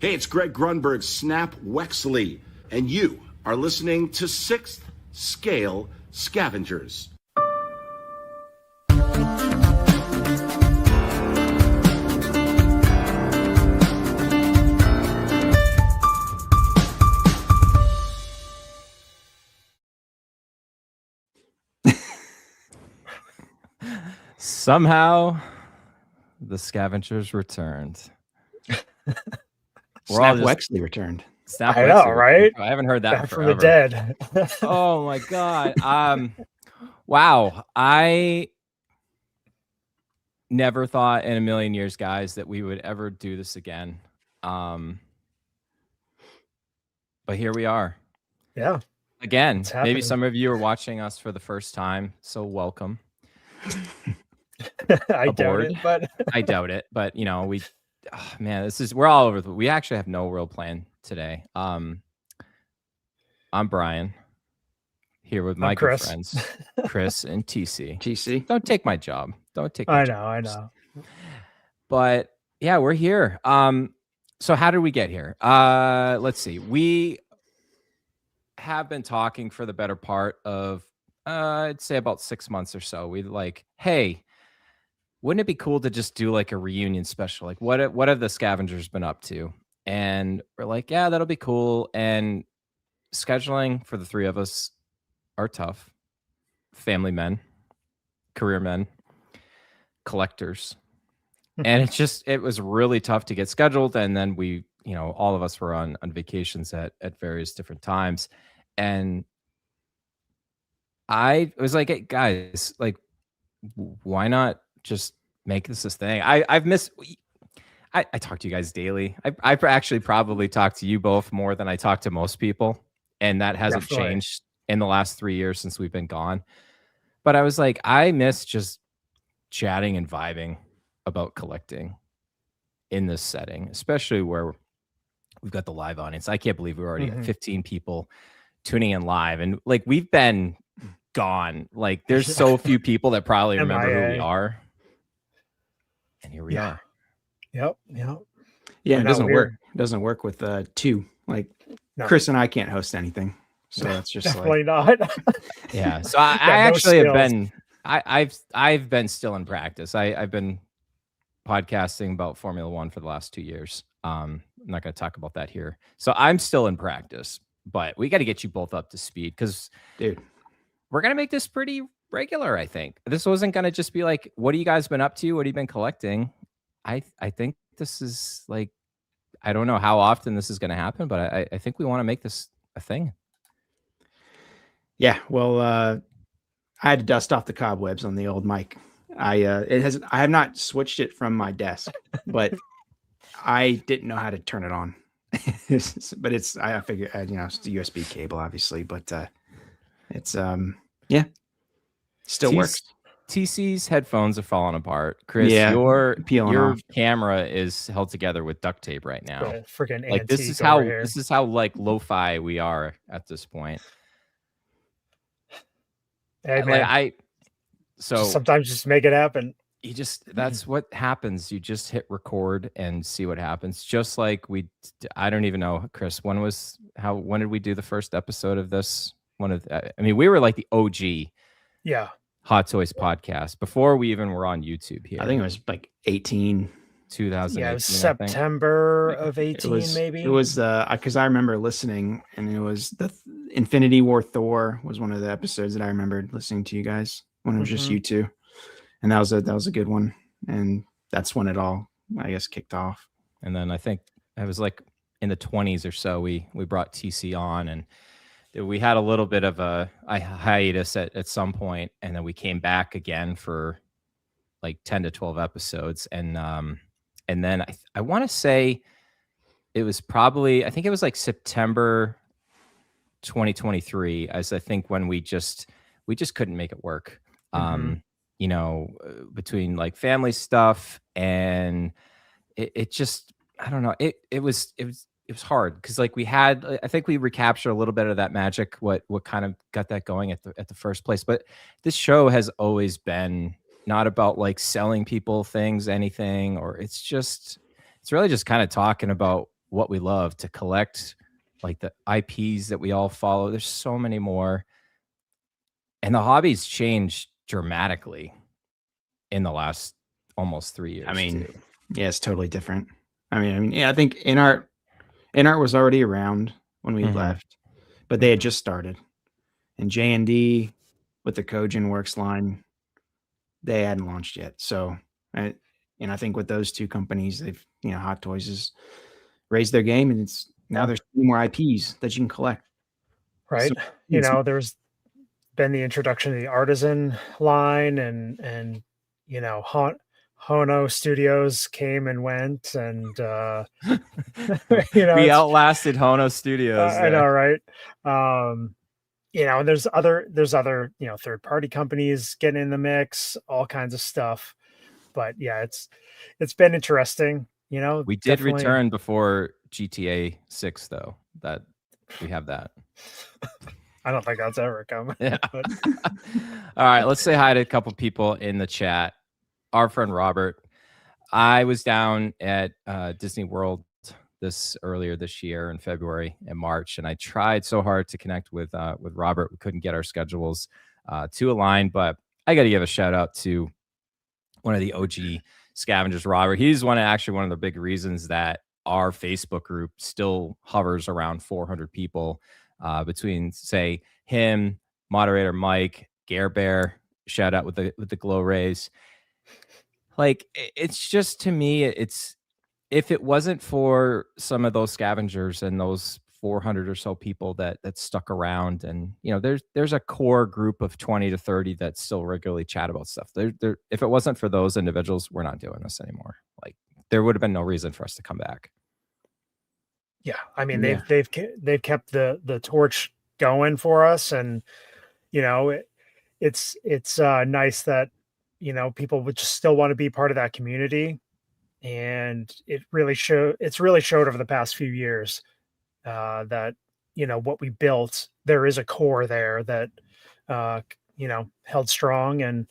Hey, it's Greg Grunberg, Snap Wexley, and you are listening to 6th Scale Scavengers. Somehow, the Scavengers returned. Snap Wexley returned. Snap I know, Wexley right? returned. I haven't heard that Back forever. from the dead. Oh my god. Wow. I never thought in a million years, guys, that we would ever do this again. But here we are. Yeah. Again, maybe some of you are watching us for the first time, so welcome. I doubt it, but I doubt it. But you know, we're all over. We actually have no real plan today. I'm Bryan, here with my good friends, Chris and TC. TC, don't take my job. Don't take. My job. I know. But yeah, we're here. So how did we get here? Let's see. We have been talking for the better part of I'd say about 6 months or so. We like, hey, wouldn't it be cool to just do like a reunion special? Like what have the Scavengers been up to? And we're like, yeah, that'll be cool. And scheduling for the three of us are tough. Family men, career men, collectors. And it was really tough to get scheduled. And then we, you know, all of us were on vacations at various different times. And I was like, hey, guys, like, why not just make this thing? I talk to you guys daily. I actually probably talk to you both more than I talk to most people. And that hasn't changed in the last 3 years since we've been gone. But I was like, I miss just chatting and vibing about collecting in this setting, especially where we've got the live audience. I can't believe we're already at 15 people tuning in live. And like, we've been gone. Like there's so few people that probably remember who we are. And here we are. Yep. Yeah, it doesn't work. It doesn't work with two. Like Chris and I can't host anything. So that's just definitely not. Yeah. So I actually have been I've been still in practice. I've been podcasting about Formula One for the last 2 years. I'm not going to talk about that here. So I'm still in practice, but we got to get you both up to speed because, dude, we're going to make this pretty regular. I think this wasn't going to just be like, what have you guys been up to? What have you been collecting? I think this is like, I don't know how often this is going to happen, but I think we want to make this a thing. Yeah. Well, I had to dust off the cobwebs on the old mic. I have not switched it from my desk, but I didn't know how to turn it on. But I figured, you know, it's the USB cable, obviously, but it's still works. TC's headphones are falling apart. Chris, your camera is held together with duct tape right now. Freaking like this is how like lo-fi we are at this point. Hey, man. So sometimes just make it happen. That's what happens. You just hit record and see what happens. Just like I don't even know, Chris, when did we do the first episode of this? We were like the OG Hot Toys podcast before we even were on YouTube here. I think it was like 2018. Yeah, it was September of 18, maybe. It was because I remember listening, and it was the Infinity War Thor was one of the episodes that I remembered listening to you guys when it was just you two, and that was a good one, and that's when it all, I guess, kicked off. And then I think it was like in the 20s or so we brought TC on, and we had a little bit of a hiatus at some point, and then we came back again for like 10 to 12 episodes, and then I want to say it was probably, I think it was like September 2023, as I think when we just couldn't make it work. You know, between like family stuff and it just, I don't know. It was hard because like I think we recaptured a little bit of that magic, what kind of got that going at the first place. But this show has always been not about like selling people things, anything, or it's really just kind of talking about what we love, to collect like the IPs that we all follow. There's so many more. And the hobby's changed dramatically in the last almost 3 years. I mean, too. yeah, it's totally different. I mean, yeah, I think InArt was already around when we left, but they had just started. And J&D with the Kojin Works line, they hadn't launched yet. So, and I think with those two companies, they've, Hot Toys has raised their game, and now there's more IPs that you can collect. Right. So, there's been the introduction of the Artisan line, and Hono Studios came and went, and we outlasted Hono Studios. I know, right? And there's other third party companies getting in the mix, all kinds of stuff. But yeah, it's been interesting. We did return before GTA 6, though. That we have that. I don't think that's ever coming. Yeah. All right, let's say hi to a couple people in the chat. Our friend Robert. I was down at Disney World earlier this year in February and March, and I tried so hard to connect with Robert. We couldn't get our schedules to align, but I got to give a shout out to one of the OG Scavengers, Robert. He's one of the big reasons that our Facebook group still hovers around 400 people, between, say, him, moderator Mike, Gare Bear, shout out with the glow rays. Like, it's just, to me, it's, if it wasn't for some of those scavengers and those 400 or so people that stuck around, and there's a core group of 20 to 30 that still regularly chat about stuff. If it wasn't for those individuals, we're not doing this anymore. Like, there would have been no reason for us to come back. Yeah, I mean, they've kept the torch going for us, and it's nice that people would just still want to be part of that community, and it's really showed over the past few years that what we built, there is a core there that held strong, and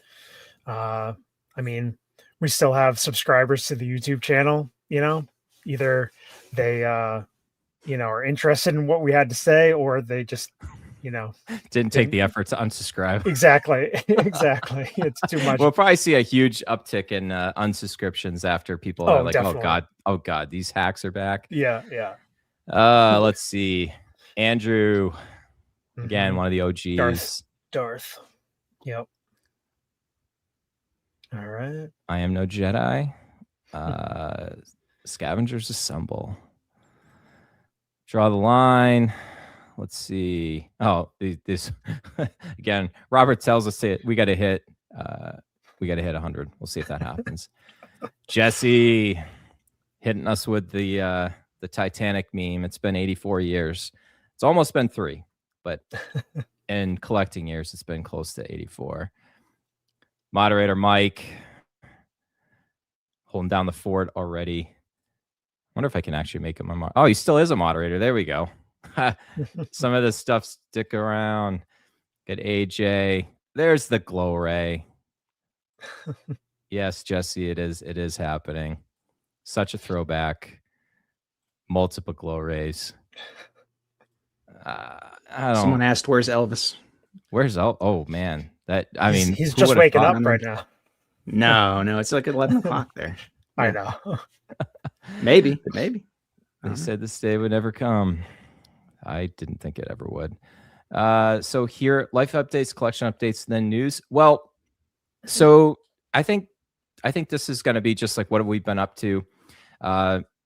I mean, we still have subscribers to the YouTube channel. Either they are interested in what we had to say, or they just didn't take the effort to unsubscribe. Exactly. It's too much. We'll probably see a huge uptick in unsubscriptions after people are like, definitely. oh god, these hacks are back. Yeah. Let's see, Andrew, again, one of the OGs. Darth. Yep. All right. I am no Jedi. Scavengers assemble. Draw the line. Let's see. Oh, this again. Robert tells us we got to hit 100. We'll see if that happens. Jesse hitting us with the Titanic meme. It's been 84 years. It's almost been 3, but in collecting years, it's been close to 84. Moderator Mike holding down the fort already. Wonder if I can actually make him a oh, he still is a moderator. There we go. Some of this stuff stick around. Get AJ. There's the glow ray. Yes, Jesse, it is happening. Such a throwback. Multiple glow rays. Someone asked, "Where's Elvis?" Where's Oh man, he's just waking up right now. No, it's like 11 o'clock there. I know. Maybe. They said this day would never come. I didn't think it ever would. So here, life updates, collection updates, then news. Well, so I think this is going to be just like what have we been up to.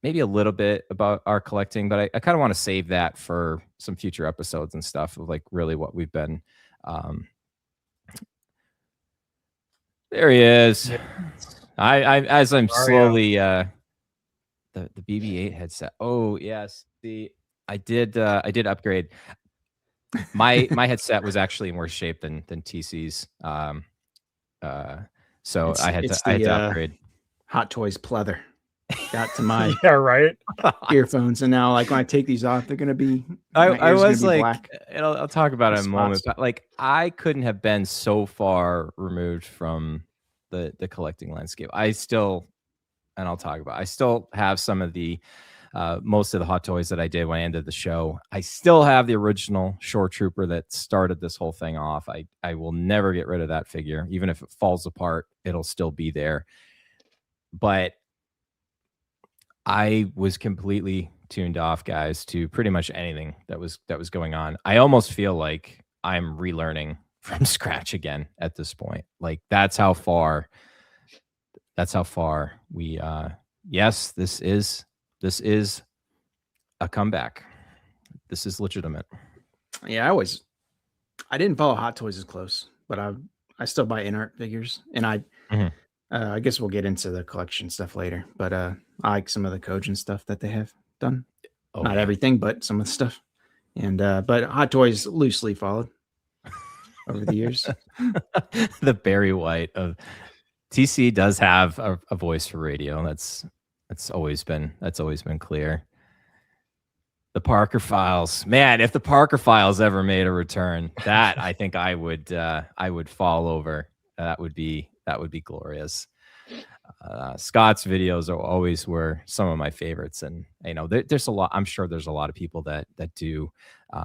Maybe a little bit about our collecting, but I kind of want to save that for some future episodes and stuff of like really what we've been. There he is. I as I'm slowly the BB-8 headset. Oh yes, I did upgrade. My headset was actually in worse shape than TC's. So I had to upgrade. Hot Toys pleather got to my yeah, right. earphones, and now like when I take these off, they're gonna be. I was like, black. I'll talk about it in a moment. But like, I couldn't have been so far removed from the collecting landscape. I still have some of the most of the Hot Toys that I did when I ended the show. I still have the original Shore Trooper that started this whole thing off. I will never get rid of that figure. Even if it falls apart, it'll still be there. But I was completely tuned off, guys, to pretty much anything that was going on. I almost feel like I'm relearning from scratch again at this point. Like that's how far we yes, this is a comeback. This is legitimate. Yeah, I didn't follow Hot Toys as close, but I still buy in-art figures, and I guess we'll get into the collection stuff later. But I like some of the Kojin stuff that they have done. Oh, Not everything, but some of the stuff. And but Hot Toys loosely followed over the years. The Barry White of TC does have a voice for radio. That's always been clear. The Parker Files, man. If the Parker Files ever made a return, that I think I would fall over. That would be glorious. Scott's videos were some of my favorites, and there's a lot. I'm sure there's a lot of people that do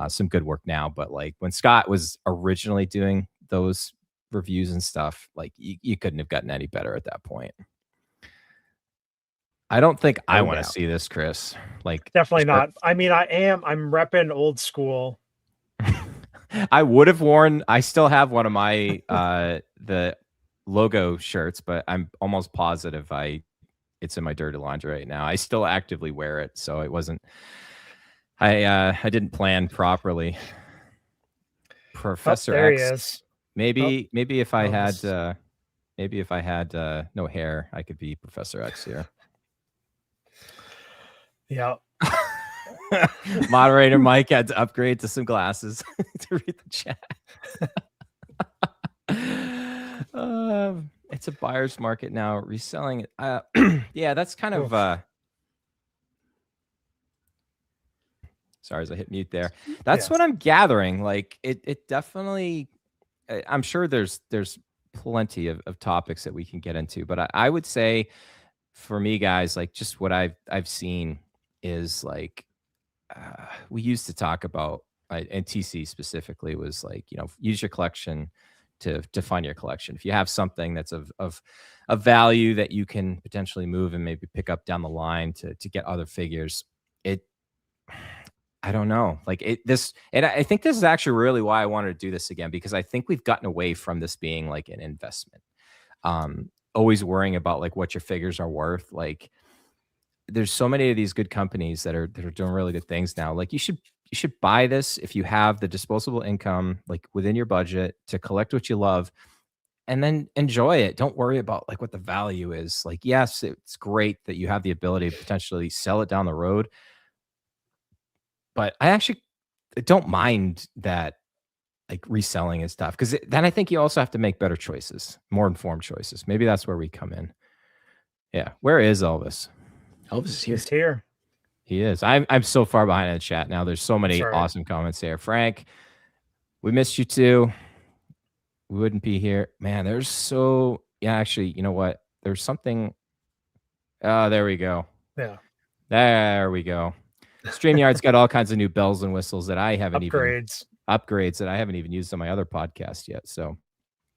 some good work now, but like when Scott was originally doing those reviews and stuff, like you couldn't have gotten any better at that point. I don't think I want to see this, Chris. Like definitely not. I mean, I'm repping old school. I would have worn. I still have one of my the logo shirts, but I'm almost positive it's in my dirty laundry right now. I still actively wear it, so it wasn't. I didn't plan properly. Professor there X. He is. Maybe if I had no hair, I could be Professor X here. Yeah. Moderator Mike had to upgrade to some glasses to read the chat. It's a buyer's market now. Reselling it. Yeah, that's kind of sorry as I hit mute there. That's what I'm gathering. Like it definitely, I'm sure there's plenty of topics that we can get into, but I would say for me, guys, like just what I've seen is like we used to talk about, and TC specifically was like, use your collection to fund your collection. If you have something that's of value that you can potentially move and maybe pick up down the line to get other figures, I don't know. Like and I think this is actually really why I wanted to do this again, because I think we've gotten away from this being like an investment. Always worrying about like what your figures are worth. Like there's so many of these good companies that are doing really good things now. Like you should buy this if you have the disposable income, like within your budget, to collect what you love and then enjoy it. Don't worry about like what the value is. Like, yes, it's great that you have the ability to potentially sell it down the road, but I actually don't mind that, like reselling and stuff, because then I think you also have to make better choices, more informed choices. Maybe that's where we come in. Yeah. Where is Elvis? Elvis is here. He's here. He is. I'm so far behind in the chat now. There's so many awesome comments here. Frank, we missed you too. We wouldn't be here. Man, actually, you know what? There's something. Oh, there we go. Yeah. There we go. StreamYard's got all kinds of new bells and whistles that I haven't upgrades that I haven't even used on my other podcast yet. So,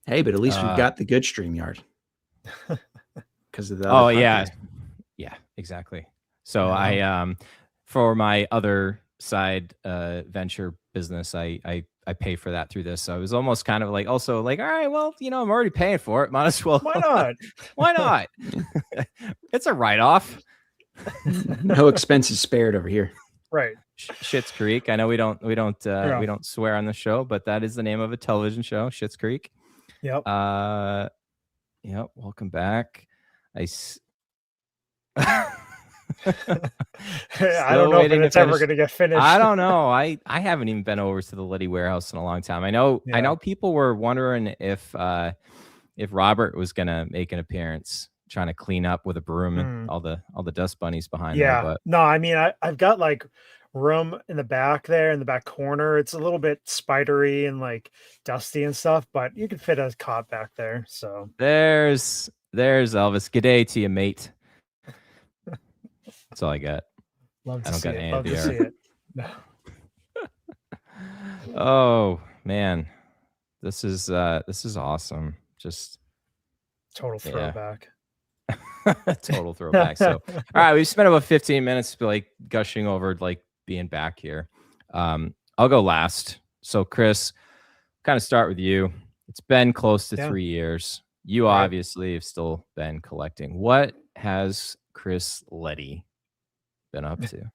hey, but at least we've got the good StreamYard because of the. Oh yeah, yeah, exactly. So I, for my other side venture business, I pay for that through this. So I was almost kind of like, also like, all right, well, I'm already paying for it. Might as well. Why not? Why not? It's a write-off. No expenses spared over here. Right. Schitt's Creek. I know we don't swear on the show, but that is the name of a television show, Schitt's Creek. Yep. Yep. Welcome back. I don't know if it's ever going to get finished. I don't know. I haven't even been over to the Liddy warehouse in a long time. I know people were wondering if Robert was going to make an appearance, trying to clean up with a broom and all the dust bunnies behind there. But no, I mean, I've got like room in the back there in the back corner. It's a little bit spidery and like dusty and stuff, but you can fit a cot back there. So there's Elvis. G'day to you, mate. That's all I got. Love I to don't see got it. any Love to idea. see it. Oh man, this is awesome. Just Total yeah. throwback. Total throwback. So, all right, we've spent about 15 minutes like gushing over like being back here. I'll go last. So, Chris, kind of start with you. It's been close to Yeah. 3 years. You Right. obviously have still been collecting. What has Chris Letty been up to?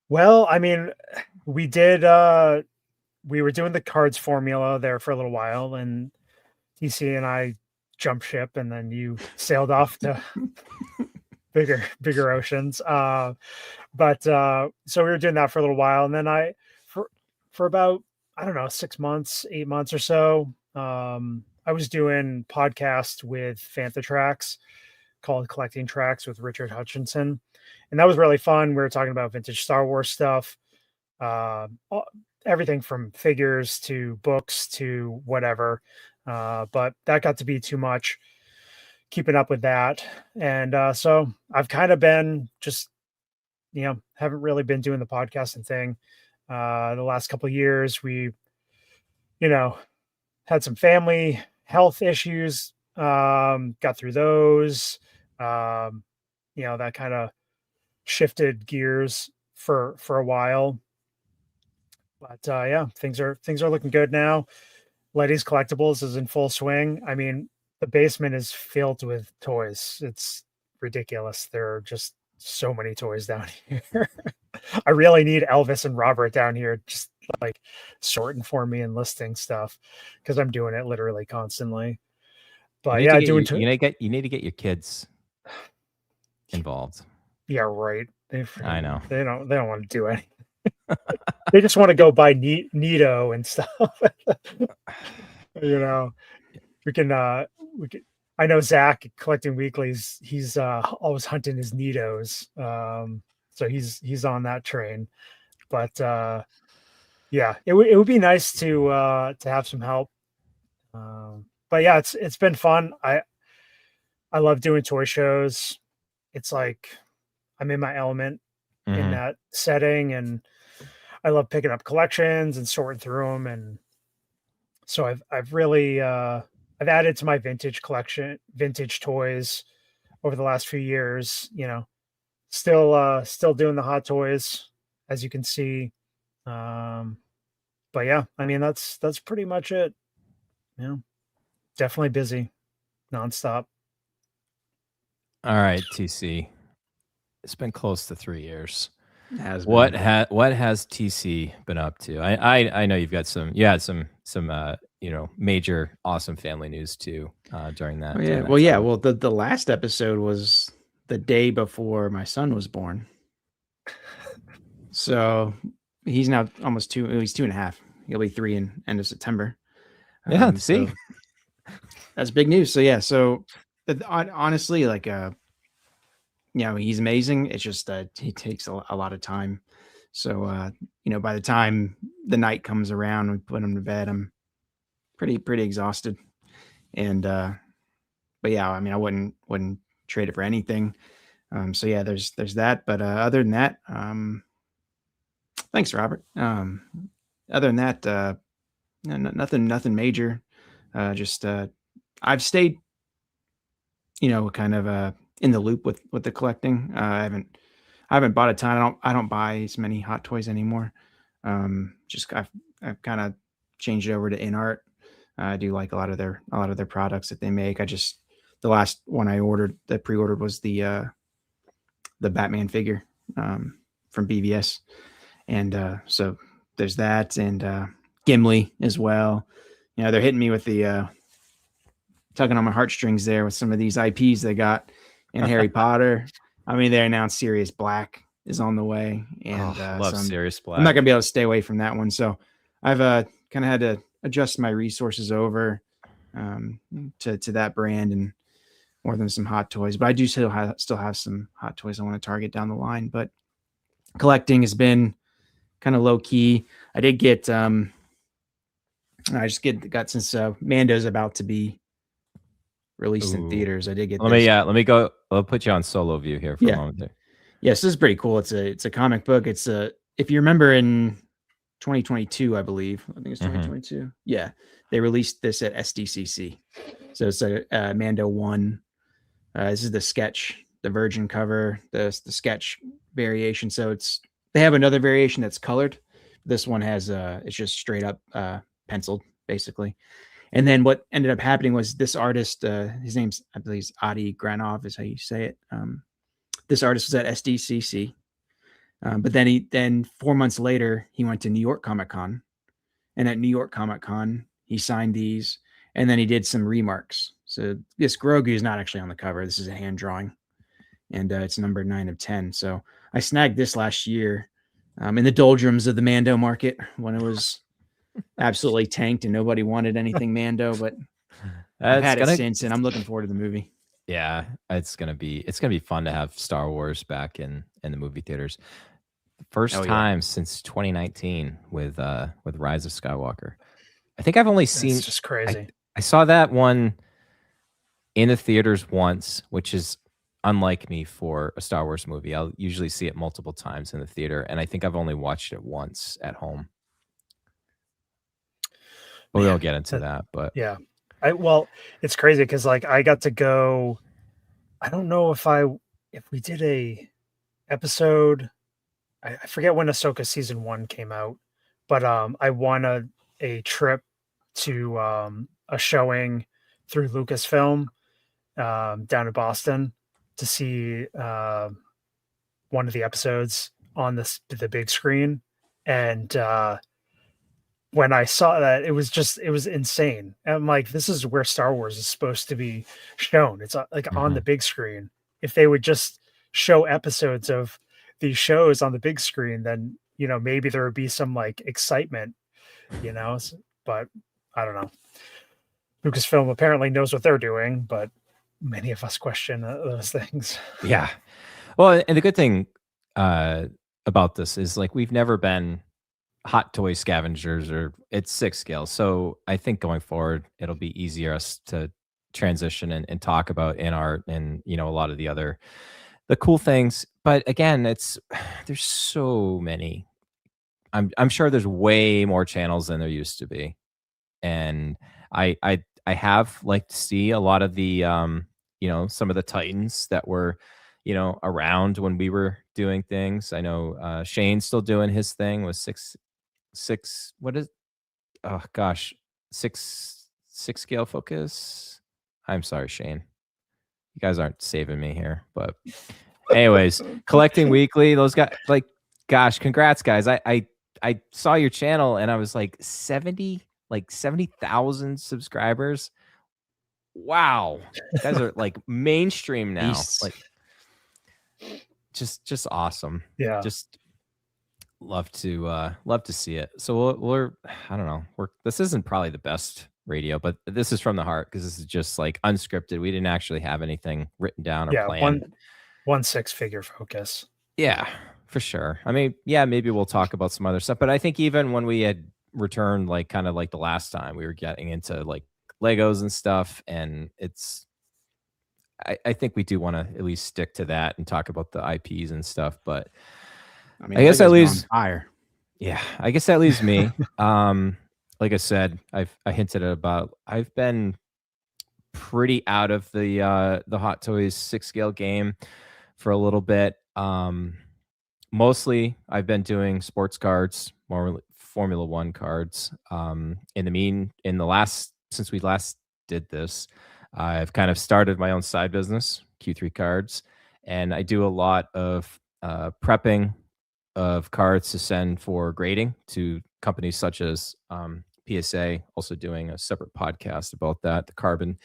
Well, I mean, we did we were doing the cards formula there for a little while, and TC and I jumped ship, and then you sailed off to bigger oceans. But so we were doing that for a little while, and then for about, I don't know, 6 months, 8 months or so, I was doing podcast with Fantha Tracks called Collecting Tracks with Richard Hutchinson, and that was really fun. We were talking about vintage Star Wars stuff, everything from figures to books to whatever. But that got to be too much keeping up with that, and so I've kind of been just, haven't really been doing the podcasting thing. The last couple of years, we, had some family health issues, got through those. That kind of shifted gears for a while. But yeah, things are looking good now. Letty's Collectibles is in full swing. I mean, the basement is filled with toys. It's ridiculous. There are just so many toys down here. I really need Elvis and Robert down here, just like sorting for me and listing stuff, because I'm doing it literally constantly. But yeah, you need to get your kids involved. Yeah, right. I know. They don't want to do anything. They just want to go buy Nito and stuff. We can I know Zach collecting weeklies, he's always hunting his Nitos. So he's on that train. But yeah, it would be nice to have some help. But yeah, it's been fun. I love doing toy shows. It's like I'm in my element in that setting, and I love picking up collections and sorting through them. And so I've really I've added to my vintage collection, vintage toys over the last few years. Still doing the hot toys, as you can see. But yeah, I mean that's pretty much it. Definitely busy, nonstop. All right, TC. It's been close to 3 years. What has TC been up to? I know you had some major awesome family news too during that. Well, the last episode was the day before my son was born. So he's now almost he's 2.5. He'll be 3 in end of September. Yeah, see, so that's big news. So yeah, honestly, like he's amazing. It's just that he takes a lot of time. So by the time the night comes around, we put him to bed, I'm pretty exhausted. And but yeah, I mean, I wouldn't trade it for anything. So yeah, there's that. But other than that, thanks, Robert. Other than that, nothing major. Just I've stayed, kind of in the loop with the collecting. I haven't bought a ton. I don't buy as many hot toys anymore. Just I've kind of changed it over to InArt. I do like a lot of their products that they make. The last one I pre-ordered was the Batman figure from BVS, and so there's that, and Gimli as well. They're hitting me with the tugging on my heartstrings there with some of these IPs they got in Harry Potter. I mean, they announced Sirius Black is on the way, and love Sirius Black. I'm not gonna be able to stay away from that one. So I've kind of had to adjust my resources over to that brand and more than some hot toys. But I do still have some hot toys I want to target down the line. But collecting has been kind of low key. I did get got since Mando's about to be released in theaters. I did get. Let me go. I'll put you on solo view here for a moment there. Yes, this is pretty cool. It's a comic book. It's a if you remember in 2022, I believe. I think it's 2022. Yeah, they released this at SDCC. So it's a Mando 1. This is the sketch, the Virgin cover, the sketch variation. So they have another variation that's colored. This one has it's just straight up penciled, basically. And then what ended up happening was this artist, his name's, I believe, Adi Granov is how you say it. This artist was at SDCC, but then 4 months later he went to New York Comic Con, and at New York Comic Con he signed these, and then he did some remarks. So this Grogu is not actually on the cover. This is a hand drawing, and it's number 9 of 10. So I snagged this last year in the doldrums of the Mando market when it was absolutely tanked and nobody wanted anything Mando, but I've had it since, and I'm looking forward to the movie. Yeah, it's gonna be fun to have Star Wars back in the movie theaters. First time since 2019 with Rise of Skywalker. I think I've only seen. It's just crazy. I saw that one in the theaters once, which is unlike me for a Star Wars movie. I'll usually see it multiple times in the theater, and I think I've only watched it once at home. But we'll get into that. But yeah, it's crazy because like I got to go. I don't know if we did a episode. I forget when Ahsoka season 1 came out, but I won a trip to a showing through Lucasfilm down in Boston to see one of the episodes on the big screen, and when I saw that, it was insane. And I'm like, this is where Star Wars is supposed to be shown. It's like on the big screen. If they would just show episodes of these shows on the big screen, then, maybe there would be some like excitement, but I don't know. Lucasfilm apparently knows what they're doing, but many of us question those things. Yeah. Well, and the good thing about this is like, we've never been hot toy scavengers, or it's 6 scale. So I think going forward, it'll be easier us to transition and talk about in art and, a lot of the cool things. But again, there's so many. I'm sure there's way more channels than there used to be. And I have liked to see a lot of the, some of the Titans that were, around when we were doing things. I know Shane's still doing his thing with six, what is, oh gosh, six scale focus. I'm sorry, Shane. You guys aren't saving me here, but anyways, collecting weekly, those guys, like, gosh, congrats guys. I saw your channel and I was like 70,000 subscribers. Wow. You guys are like mainstream now. Like just awesome. Yeah. Just love to see it. So we're I don't know. This isn't probably the best radio, but this is from the heart because this is just like unscripted. We didn't actually have anything written down or planned. One 6-figure focus. Yeah, for sure. I mean, yeah, maybe we'll talk about some other stuff, but I think even when we had returned, like kind of like the last time, we were getting into like Legos and stuff, and I think we do want to at least stick to that and talk about the IPs and stuff. But I mean, I guess that leaves higher. Yeah, I guess that leaves me. Like I said, I hinted about I've been pretty out of the Hot Toys 6 scale game for a little bit. Mostly I've been doing sports cards, more Formula 1 cards. Since we last did this, I've kind of started my own side business, Q3 Cards, and I do a lot of prepping of cards to send for grading to companies such as PSA, also doing a separate podcast about that, the Carbon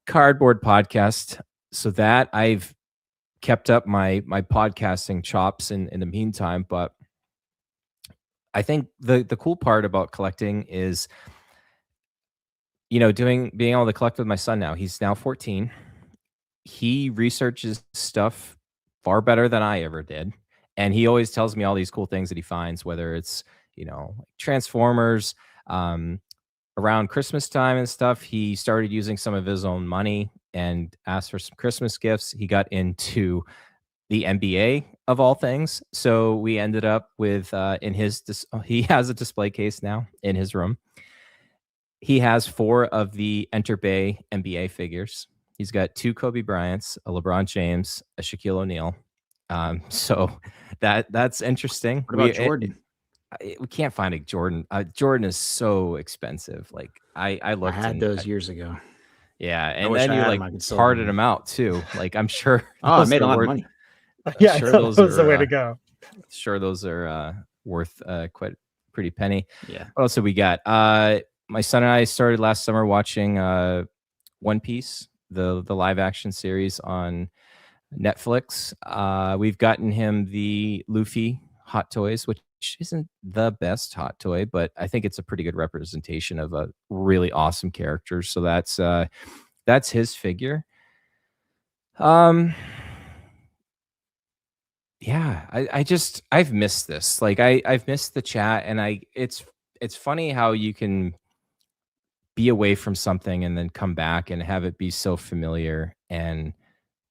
Cardboard podcast. So that I've kept up my podcasting chops in the meantime. But I think the cool part about collecting is, being able to collect with my son now. He's now 14. He researches stuff far better than I ever did. And he always tells me all these cool things that he finds, whether it's, Transformers. Around Christmas time and stuff, he started using some of his own money and asked for some Christmas gifts. He got into the NBA of all things. So we ended up with he has a display case now in his room. He has 4 of the Enter Bay NBA figures. He's got 2 Kobe Bryants, a LeBron James, a Shaquille O'Neal. So that's interesting. What about Jordan? We can't find a Jordan. Jordan is so expensive. Like I looked. I had those years ago. Yeah, I and wish then I you had like 'em, I could sell parted them. them out too. Like I'm sure. Oh, I those made a are lot worth- of money. Yeah, sure that was the way to go. Sure, those are worth quite a pretty penny. Yeah. What else have we got? My son and I started last summer watching One Piece, the live action series on Netflix. We've gotten him the Luffy Hot Toys, which isn't the best hot toy, but I think it's a pretty good representation of a really awesome character. So that's his figure. Yeah, I've missed this. Like I've missed the chat, and it's funny how you can be away from something and then come back and have it be so familiar. And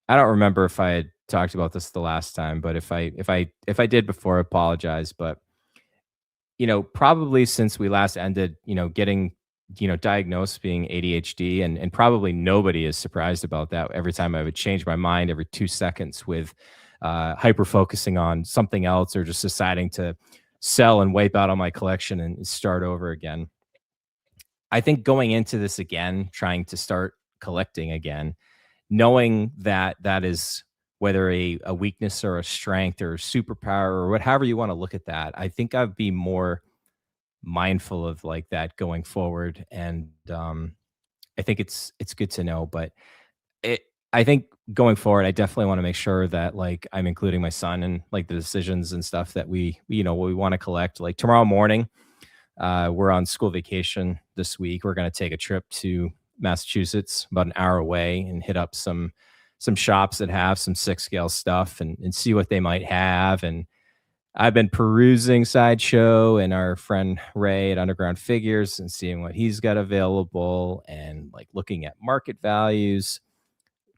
I don't remember if I had talked about this the last time, but if I did before, I apologize. But probably since we last ended, getting diagnosed being ADHD, and probably nobody is surprised about that. Every time I would change my mind every 2 seconds with hyper focusing on something else, or just deciding to sell and wipe out all my collection and start over again. I think going into this again, trying to start collecting again, knowing that is whether a weakness or a strength or a superpower or whatever you want to look at that, I think I'd be more mindful of like that going forward. And I think it's good to know. But I think going forward, I definitely want to make sure that like I'm including my son in like the decisions and stuff that we want to collect. Like tomorrow morning, we're on school vacation this week. We're going to take a trip to Massachusetts, about an hour away, and hit up some shops that have some 6 scale stuff and see what they might have. And I've been perusing Sideshow and our friend Ray at Underground Figures and seeing what he's got available, and like looking at market values,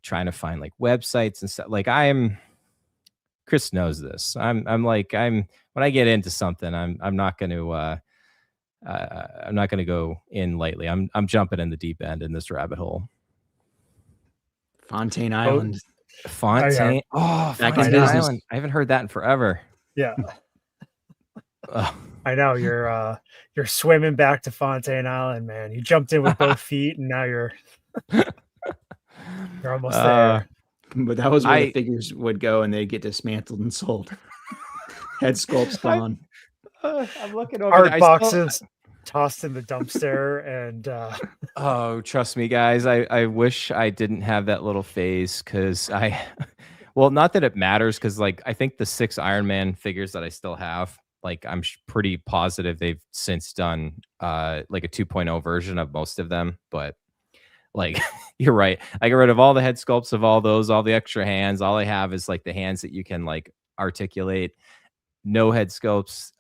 trying to find like websites and stuff. Like Chris knows this. I'm when I get into something, I'm not going to I'm not going to go in lightly. I'm jumping in the deep end in this rabbit hole. Fontaine Island. Fontaine. Oh, Back in Fontaine business. Island. I haven't heard that in forever. Yeah, Ugh. I know you're swimming back to Fontaine Island, man. You jumped in with both feet, and now you're almost there. But that was where the figures would go, and they'd get dismantled and sold. Head sculpts gone. I'm looking over Art there. boxes tossed in the dumpster, and Oh, trust me, guys. I wish I didn't have that little phase, because well, not that it matters, because like I think the 6 Iron Man figures that I still have, like I'm pretty positive they've since done like a 2.0 version of most of them. But like you're right, I got rid of all the head sculpts of all those, all the extra hands. All I have is like the hands that you can like articulate. No head sculpts.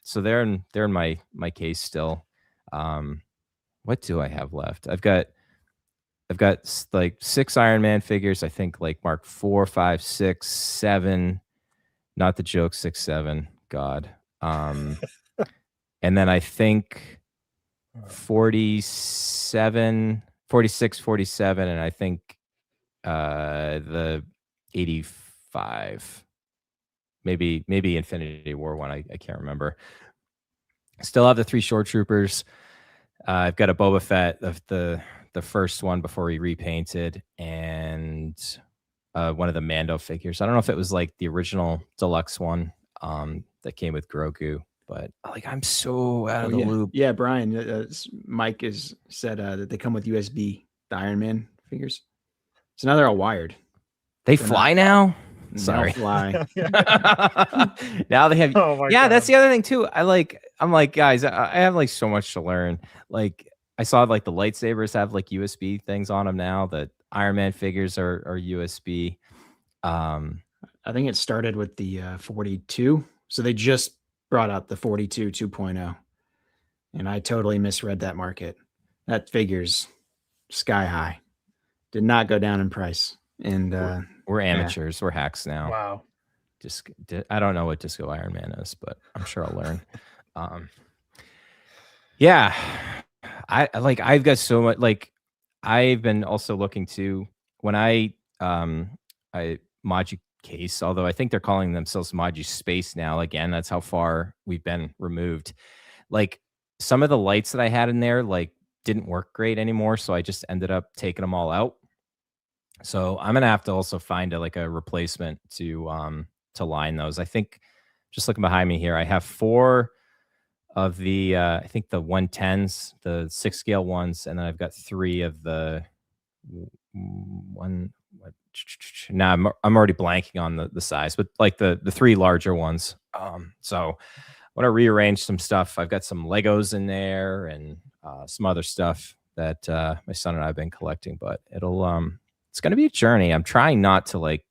So they're in my case still. What do I have left? I've got like 6 Iron Man figures. I think like Mark 4, 5, 6, 7. Not the joke 6, 7. God. And then I think 47, 46, 47, and I think the 85. Maybe Infinity War one. I can't remember. Still have the 3 Shore Troopers. I've got a Boba Fett of the first one before he repainted, and one of the Mando figures. I don't know if it was like the original deluxe one that came with Grogu, but like I'm so out of the loop. Yeah, Bryan, Mike has said that they come with USB, the Iron Man figures. So now they're all wired. They fly now? Sorry. Fly. Now they have. Oh my yeah, God. that's the other thing too. I'm like, guys, I have like so much to learn. Like I saw like the lightsabers have like USB things on them now. The Iron Man figures are USB. I think it started with the 42. So they just brought out the 42 2.0. And I totally misread that market. That figure's sky high. Did not go down in price. And We're amateurs. We're hacks now. Wow. I don't know what Disco Iron Man is, but I'm sure I'll learn. Yeah, I've got so much. Like, I've been also looking to when I Maju Case, although I think they're calling themselves Maju Space now. Again, that's how far we've been removed. Like, some of the lights that I had in there like didn't work great anymore, so I just ended up taking them all out. So I'm gonna have to also find a replacement to line those. I think, just looking behind me here, I have 4 of the I think the 110s, the 6 scale ones, and then I've got 3 of the one. Now I'm already blanking on the size, but like the 3 larger ones. So I want to rearrange some stuff. I've got some Legos in there and some other stuff that my son and I have been collecting, but it's going to be a journey. I'm trying not to like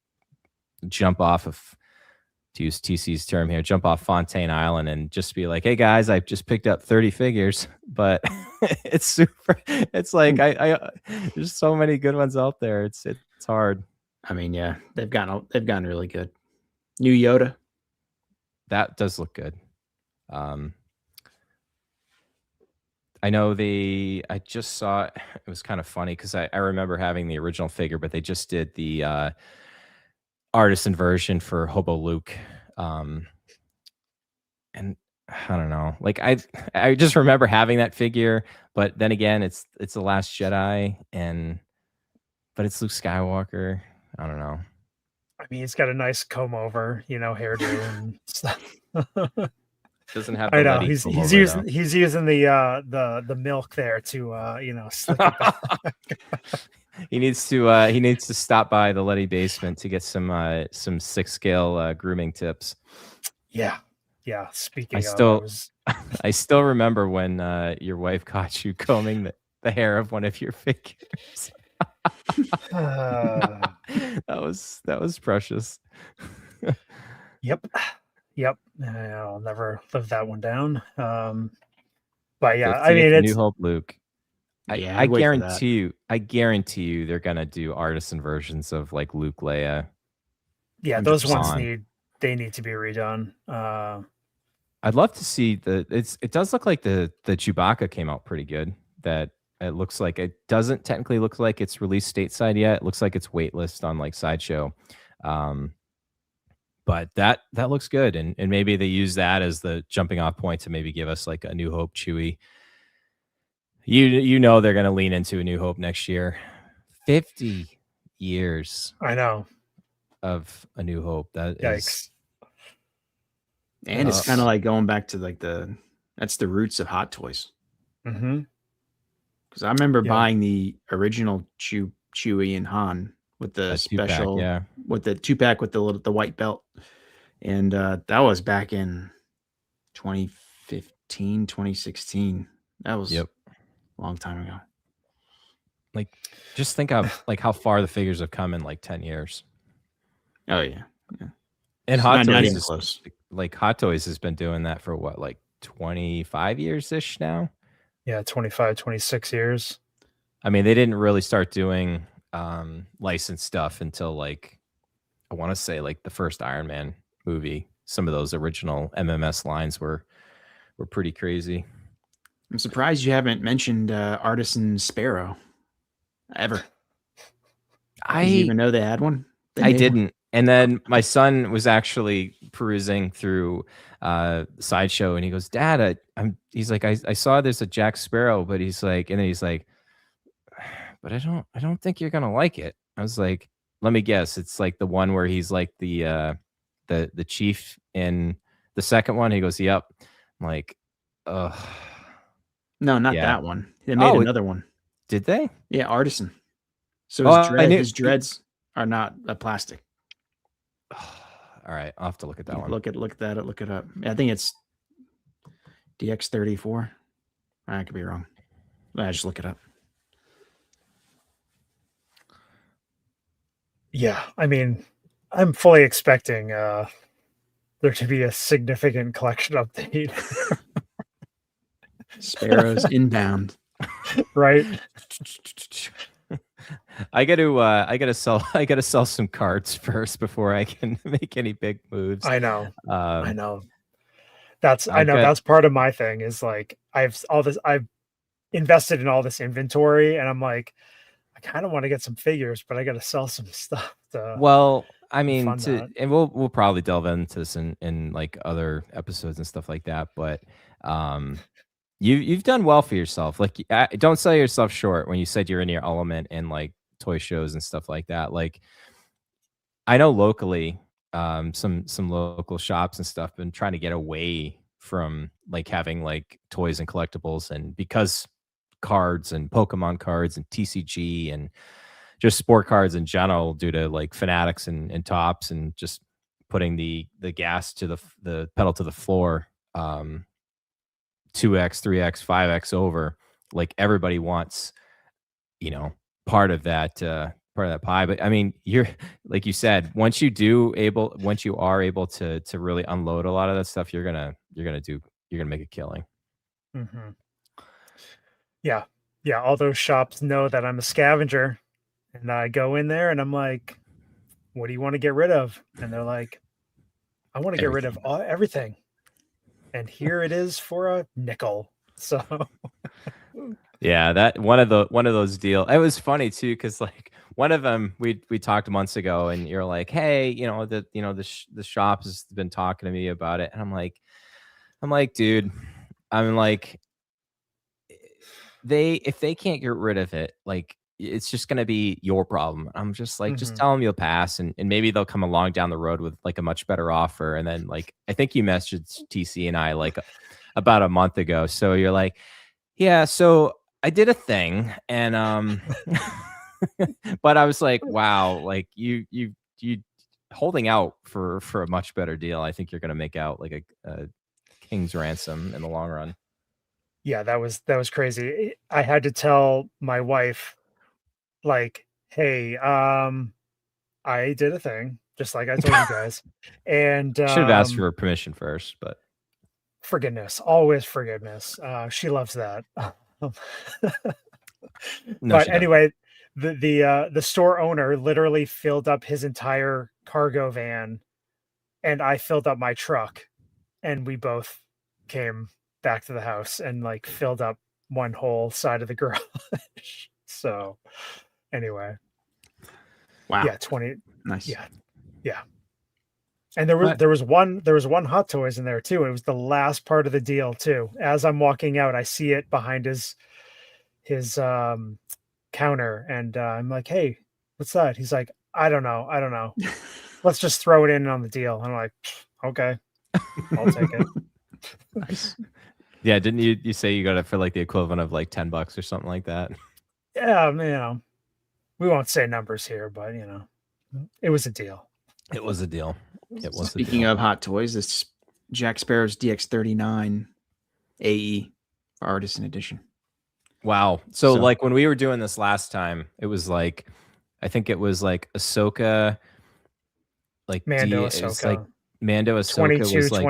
jump off of, to use TC's term here, jump off Fontaine Island and just be like, hey guys, I've just picked up 30 figures, but it's super. It's like, I there's so many good ones out there. It's hard. I mean, yeah, they've gotten really good. New Yoda. That does look good. I know I just saw it. It was kind of funny because I remember having the original figure, but they just did the artisan version for Hobo Luke. And I don't know, like I just remember having that figure, but then again, it's The Last Jedi, but it's Luke Skywalker. I don't know. I mean, he's got a nice comb over, hairdo and stuff. Doesn't have. I know he's using the milk there to slick it back. He needs to stop by the Letty basement to get some 6 scale grooming tips. Yeah. Speaking I still remember when your wife caught you combing the hair of one of your figures. That was precious. Yep. I'll never live that one down. But yeah, I mean, it's New Hope Luke. I guarantee you they're gonna do artisan versions of like Luke, Leia. Yeah, those ones need to be redone. I'd love to see it does look like the Chewbacca came out pretty good. That it looks like it doesn't technically look like it's released stateside yet. It looks like it's waitlist on like Sideshow. But that looks good, and maybe they use that as the jumping off point to maybe give us like a New Hope Chewie. You know they're going to lean into a New Hope next year. 50 years. I know. Of a New Hope. Yikes. And it's kind of like going back to like that's the roots of Hot Toys. Mm-hmm. Because I remember buying the original Chewie and Han with the special, with the 2-pack with the white belt. And that was back in 2015, 2016. That was a long time ago. Like, just think of like how far the figures have come in like 10 years. Oh yeah. And Hot Toys not even close. Like Hot Toys has been doing that for what, like 25 years ish now? Yeah, 25, 26 years. I mean, they didn't really start doing licensed stuff until like, I want to say like the first Iron Man movie. Some of those original MMS lines were pretty crazy. I'm surprised you haven't mentioned Artisan Sparrow ever. Did you even know they had one? I didn't. And then my son was actually perusing through Sideshow, and he goes, "Dad, he's like, I saw there's a Jack Sparrow, but he's like, and then he's like, but I don't think you're gonna like it." I was like, "Let me guess, it's like the one where he's like the chief in the second one." He goes, "Yep." I'm like, ugh. No, not that one. They made another one. Did they? Yeah, Artisan. So his dreads are not a plastic. All right, I'll have to look at that one. Look it up. I think it's DX34. I could be wrong. I just look it up. Yeah, I mean, I'm fully expecting there to be a significant collection update. Sparrows inbound. Right. I gotta sell some cards first before I can make any big moves. I know. I Um, know. I I've know got that's part of my thing is like I've invested in all this inventory and I'm like, I kind of want to get some figures, but I got to sell some stuff to well, I mean, fund that. and we'll probably delve into this in like other episodes and stuff like that. But you've done well for yourself. Like, don't sell yourself short when you said you're in your element in like toy shows and stuff like that. Like, I know locally, some local shops and stuff been trying to get away from like having like toys and collectibles, and because cards and Pokemon cards and TCG and just sport cards in general, due to like fanatics and tops and just putting the gas to the pedal to the floor, 2x, 3x, 5x over. Like everybody wants, you know, part of that pie. But I mean, you're like you said, once you are able to really unload a lot of that stuff, you're gonna make a killing. Hmm. Yeah. Yeah. All those shops know that I'm a scavenger and I go in there and I'm like, what do you want to get rid of? And they're like, I want to get rid of everything. And here it is for a nickel. So Yeah, that one of those deals. It was funny too, because like one of them we talked months ago, and you're like, hey, the shop has been talking to me about it, and I'm like, dude, I'm like, if they can't get rid of it, like it's just gonna be your problem. I'm just like, just Mhm. tell them you'll pass, and maybe they'll come along down the road with like a much better offer. And then like I think you messaged TC and I like about a month ago, so you're like, yeah, so I did a thing, and but I was like, wow, like you holding out for a much better deal. I think you're gonna make out like a king's ransom in the long run. Yeah, that was crazy. I had to tell my wife, like, hey, I did a thing, just like I told you guys. And Should have asked for permission first, but forgiveness, always forgiveness. She loves that. no, But she doesn't. anyway, the store owner literally filled up his entire cargo van, and I filled up my truck, and we both came back to the house and like filled up one whole side of the garage. So anyway, Wow. yeah, 20. Nice. Yeah, yeah. And there was one Hot Toys in there too. It was the last part of the deal too. As I'm walking out, I see it behind his counter, and I'm like, "Hey, what's that?" He's like, I don't know. Let's just throw it in on the deal." I'm like, "Okay, I'll take it." Nice. Yeah, didn't you say you got it for like the equivalent of like $10 or something like that? Yeah, we won't say numbers here, but it was a deal. It was a deal. It was. Speaking of Hot Toys, this Jack Sparrow's DX39 AE Artisan Edition. Wow. So like when we were doing this last time, it was like, I think it was like Ahsoka, like Mando it was Ahsoka. like Mando Ahsoka 22, was like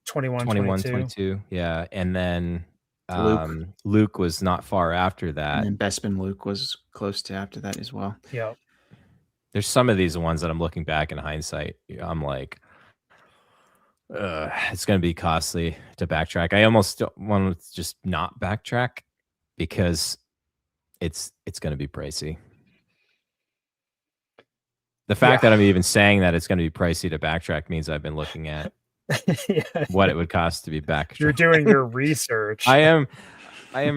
21, 21, 22. 22. Yeah. And then Luke. Luke was not far after that. And then Bespin Luke was close to after that as well. Yeah. There's some of these ones that I'm looking back in hindsight, I'm like, it's going to be costly to backtrack. I almost want to just not backtrack because it's going to be pricey. The fact that I'm even saying that it's going to be pricey to backtrack means I've been looking at what it would cost to be backtracked. You're doing your research. I am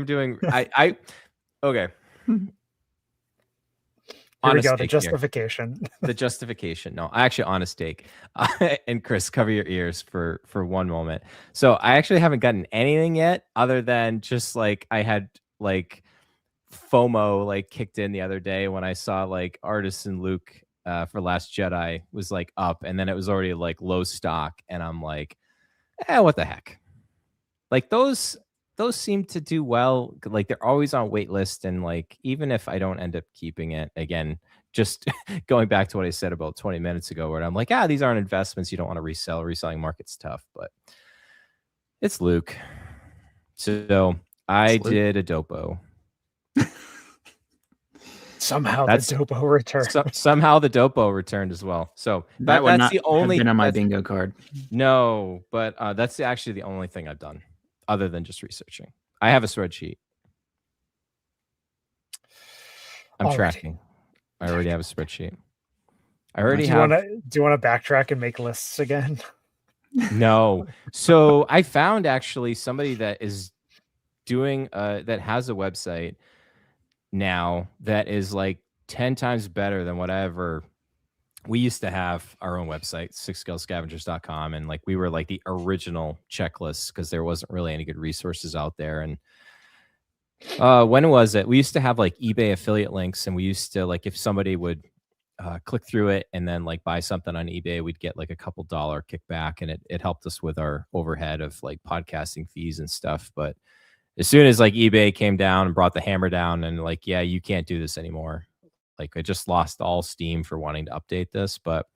doing. Okay. Here we go. The justification. The justification. No, actually, honest take. And Chris, cover your ears for one moment. So I actually haven't gotten anything yet, other than just like I had like FOMO like kicked in the other day when I saw like Artisan Luke for Last Jedi was like up, and then it was already like low stock, and I'm like, what the heck? Like those seem to do well. Like they're always on wait list, and like even if I don't end up keeping it, again, just going back to what I said about 20 minutes ago, where I'm like, these aren't investments you don't want to resell. Reselling market's tough, but it's Luke. So I did a dopo. Somehow That's- the Dopo return. Somehow the Dopo returned as well. So That would that's not the only have been on my that's- bingo card. No, but that's actually the only thing I've done other than just researching. I have a spreadsheet. I'm Alrighty. tracking. I already have a spreadsheet. I already Do have. you want to backtrack and make lists again? No. So I found actually somebody that is doing that has a website now that is like 10 times better than whatever. We used to have our own website, sixscalescavengers.com, and like we were like the original checklist because there wasn't really any good resources out there. And when was it? We used to have like eBay affiliate links, and we used to like if somebody would click through it and then like buy something on eBay, we'd get like a couple dollar kickback, and it helped us with our overhead of like podcasting fees and stuff. But as soon as like eBay came down and brought the hammer down and like, yeah, you can't do this anymore. Like I just lost all steam for wanting to update this. But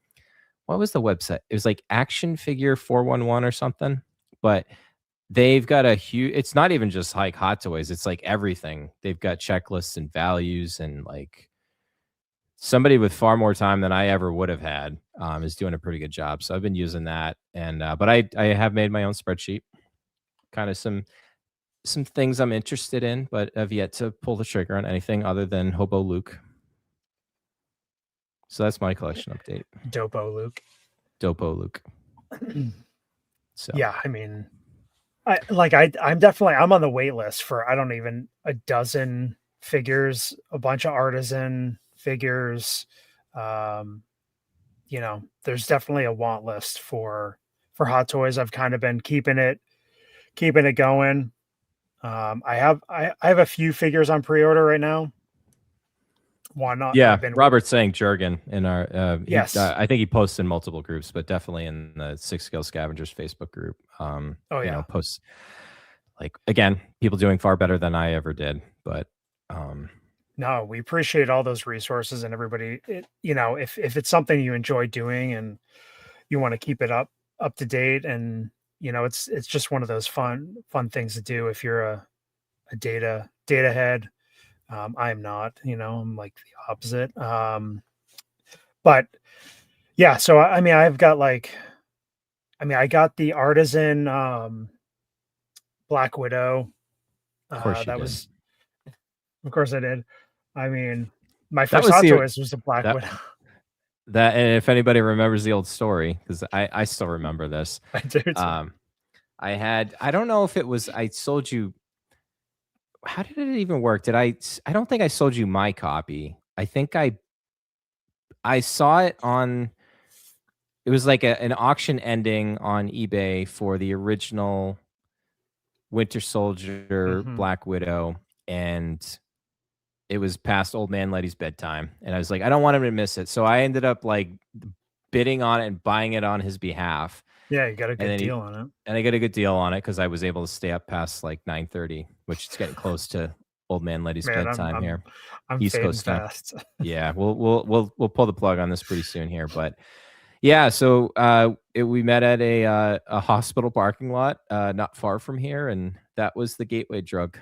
what was the website? It was like Action Figure 411 or something. But they've got a huge, it's not even just like Hot Toys, it's like everything. They've got checklists and values, and like somebody with far more time than I ever would have had is doing a pretty good job. So I've been using that. And but I have made my own spreadsheet, kind of some things I'm interested in, but have yet to pull the trigger on anything other than Hobo Luke. So that's my collection update. Dopo Luke. Dopo Luke. So Yeah, I mean, I'm definitely I'm on the wait list for I don't even a dozen figures, a bunch of artisan figures. You know, there's definitely a want list for Hot Toys. I've kind of been keeping it going. I have a few figures on pre-order right now. Why not? yeah, Robert's saying Jurgen in our Yes. I think he posts in multiple groups, but definitely in the Six Scale Scavengers Facebook group. Oh yeah, you know, posts like again, people doing far better than I ever did. But no, we appreciate all those resources and everybody. You know, if it's something you enjoy doing and you want to keep it up to date, and you know, it's just one of those fun things to do if you're a data head. I'm not, you know, I'm like the opposite. But yeah, so I mean, I got the artisan Black Widow. of course you that did. was, of course I did. I mean, my That first was Hot the- Toys was the Black Widow. That, and if anybody remembers the old story, because I still remember this. I do too. I don't know if it was, I sold you, how did it even work? I don't think I sold you my copy. I think I saw it on, it was like an auction ending on eBay for the original Winter Soldier Mhm. Black Widow, and it was past Old Man Letty's bedtime, and I was like, I don't want him to miss it. So I ended up like bidding on it and buying it on his behalf. Yeah, you got a And good then deal on it. And I got a good deal on it because I was able to stay up past like 9:30, which is getting close to Old Man Letty's Man, bedtime here. I'm East fading Coast time. fast. Yeah, we'll pull the plug on this pretty soon here, but yeah. So we met at a hospital parking lot not far from here, and that was the gateway drug.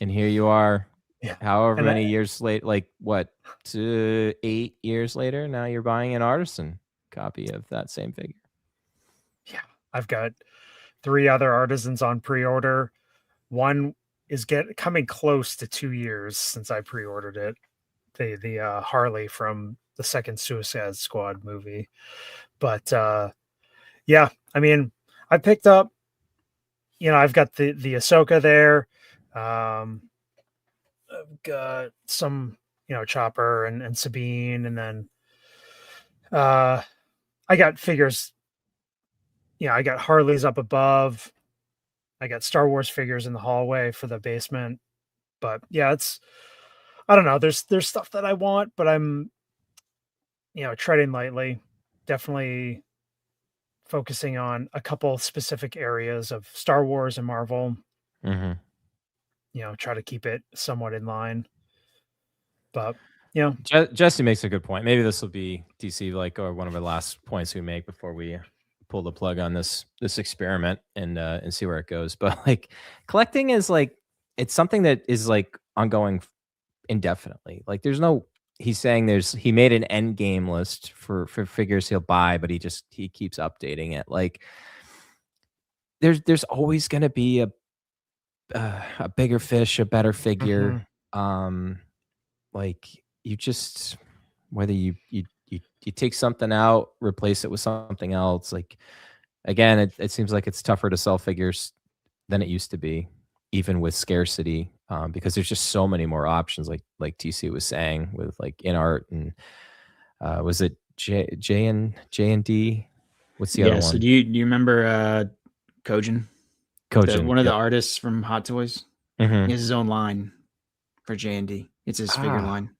And here you are, Yeah. however And many years late, like what, 8 years later, now you're buying an artisan copy of that same figure. Yeah, I've got 3 other artisans on pre-order. One is coming close to 2 years since I pre-ordered it. The Harley from the second Suicide Squad movie. But yeah, I mean, I picked up, you know, I've got the Ahsoka there. I've got some, you know, Chopper and Sabine, and then I got figures. Yeah, I got Harleys up above. I got Star Wars figures in the hallway for the basement. But yeah, I don't know. There's stuff that I want, but I'm, you know, treading lightly. Definitely focusing on a couple specific areas of Star Wars and Marvel. Mm-hmm. You know, try to keep it somewhat in line. But you know, Jesse makes a good point. Maybe this will be DC or one of the last points we make before we pull the plug on this experiment and see where it goes. But like collecting is like, it's something that is like ongoing indefinitely. Like there's no, he's saying he made an end game list for figures he'll buy, but he keeps updating it. Like there's always going to be a bigger fish, a better figure. Like you just, whether you take something out, replace it with something else. Like again, it seems like it's tougher to sell figures than it used to be, even with scarcity, because there's just so many more options. Like TC was saying, with like in art and was it J and D? What's the other one? So do you remember Kojin? Kojin, one of the artists from Hot Toys. Mhm. He has his own line for J&D. It's his figure line.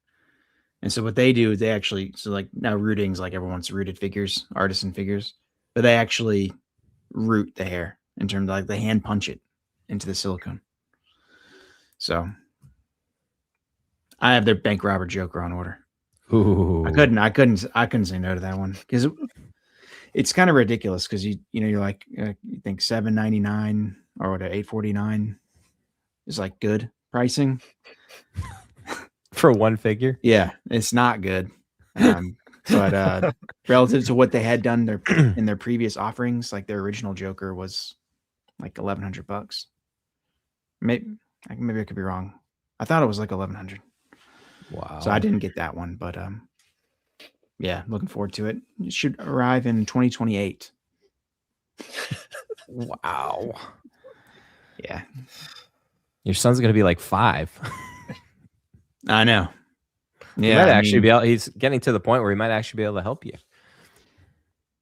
And so what they do, they actually, so like now rooting's like everyone's rooted figures, artisan figures, but they actually root the hair in terms of like they hand punch it into the silicone. So I have their bank robber Joker on order. Ooh. I couldn't say no to that one because it's kind of ridiculous because you're like you think $7.99 or what, $8.49 is like good pricing for one figure. Yeah, it's not good. But relative to what they had done in their previous offerings, like their original Joker was like $1,100. Maybe I could be wrong. I thought it was like $1,100. Wow. So I didn't get that one, but yeah, looking forward to it. It should arrive in 2028. Wow. Yeah. Your son's gonna be like 5. I know. Yeah, he's getting to the point where he might actually be able to help you.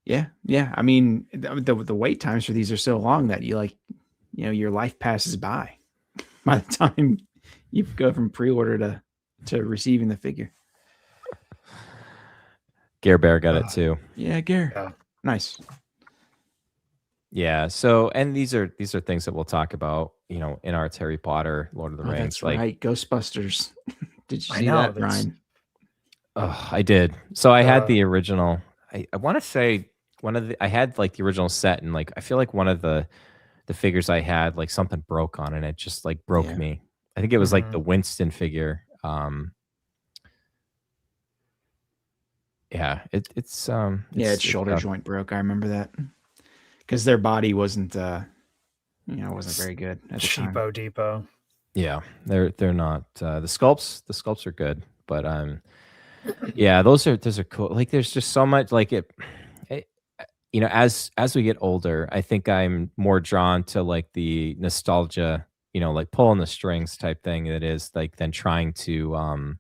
Yeah. I mean, the wait times for these are so long that your life passes by the time you go from pre-order to receiving the figure. Gare Bear got it too. Yeah, Gare. Yeah. Nice. Yeah. So, and these are things that we'll talk about, in our Harry Potter, Lord of the Rings. That's right. Ghostbusters. Did you see that, Bryan? Oh, I did. So I had the original. I want to say I had like the original set, and like I feel like one of the figures I had, like something broke on it. It just like broke me. I think it was like the Winston figure. Yeah, it's its shoulder joint broke. I remember that because their body wasn't wasn't very good at the time. Cheapo Depot. Yeah, they're not the sculpts are good, but yeah, those are cool. Like there's just so much like it as we get older, I think I'm more drawn to like the nostalgia, like pulling the strings type thing that is like than trying to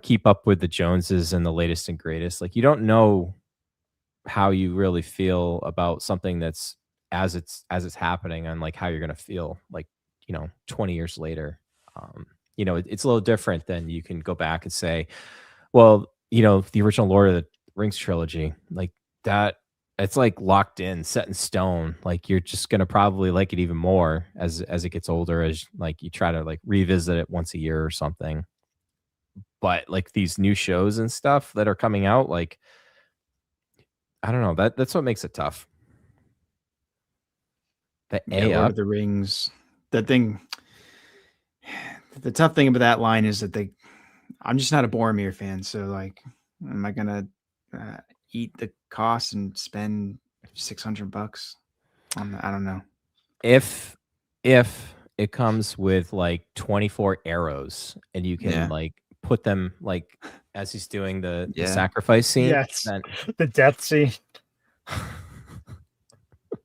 keep up with the Joneses and the latest and greatest. Like you don't know how you really feel about something that's as it's happening, and like how you're gonna feel like 20 years later. It's a little different than you can go back and say, well, the original Lord of the Rings trilogy, like that, it's like locked in, set in stone. Like you're just gonna probably like it even more as it gets older, as like you try to like revisit it once a year or something. But like these new shows and stuff that are coming out, like I don't know, that's what makes it tough. Lord of the Rings, the tough thing about that line is that I'm just not a Boromir fan, so like, am I gonna eat the cost and spend $600 on? I don't know. If it comes with like 24 arrows and you can like put them like as he's doing the sacrifice scene, then the death scene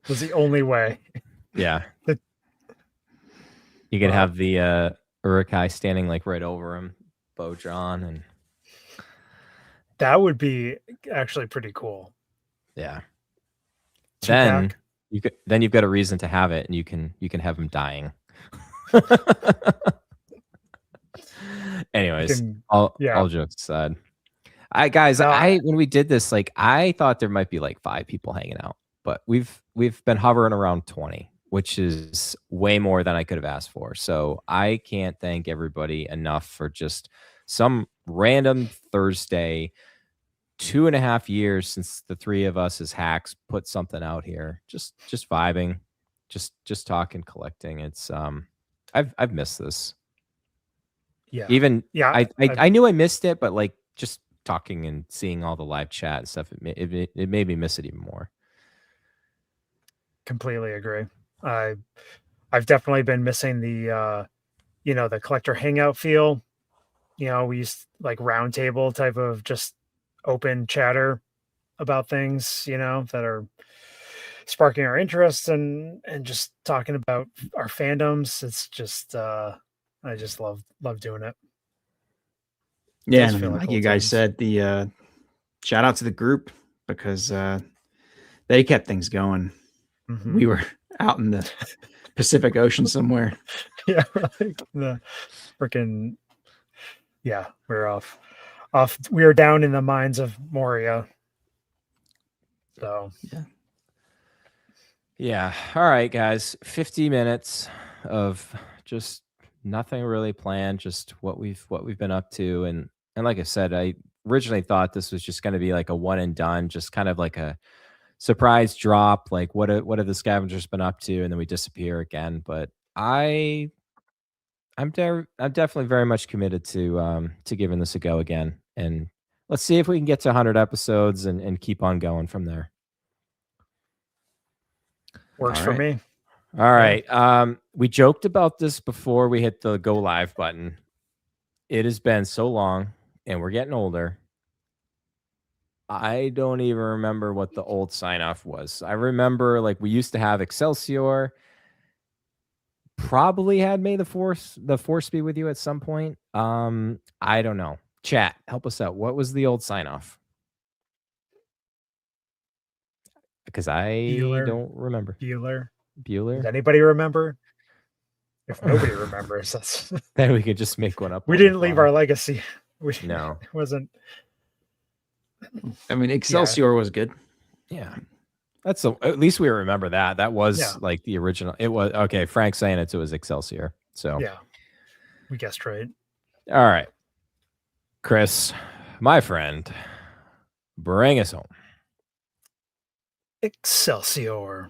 was the only way. Yeah. You can have the Uruk-hai standing like right over him, bow drawn, and that would be actually pretty cool. Yeah. Then you've got a reason to have it, and you can have him dying. Anyways, all jokes aside, when we did this, like I thought there might be like 5 people hanging out, but we've been hovering around 20, which is way more than I could have asked for. So I can't thank everybody enough for just some random Thursday, 2.5 years since the 3 of us as hacks put something out here, just vibing, just talking, collecting. It's I've missed this. Yeah. Even Yeah. I knew I missed it, but like just talking and seeing all the live chat and stuff, it made me miss it even more. Completely agree. I've definitely been missing the the collector hangout feel. We used like round table type of just open chatter about things, that are sparking our interest and just talking about our fandoms. It's just I just love doing it. Yeah, Those and I feel mean, like like old you guys times. said, the shout out to the group because they kept things going. Mhm. We were out in the Pacific Ocean somewhere. Yeah, like the freaking we're off. We are down in the mines of Moria. So Yeah. All right, guys. 50 minutes of just nothing really planned, just what we've been up to. And like I said, I originally thought this was just going to be like a one and done, just kind of like a surprise drop, like what have the Scavengers been up to, and then we disappear again. But I'm definitely very much committed to giving this a go again. And let's see if we can get to 100 episodes and keep on going from there. works All for right. me. All right. We joked about this before we hit the go live button. It has been so long and we're getting older. I don't even remember what the old sign off was. I remember like we used to have Excelsior. Probably had May the Force be with you at some point. I don't know. Chat, help us out. What was the old sign off? Because I Bueller. don't remember. Bueller. Does Bueller? anybody remember? If nobody remembers, that's Then we could just make one up. we on the didn't leave fly. our legacy. No. It wasn't. I mean, Excelsior was good. Yeah. That's at least we remember that. That was like the original. It was okay. Frank saying it was Excelsior. So Yeah, we guessed right. All right. Chris, my friend, bring us home. Excelsior.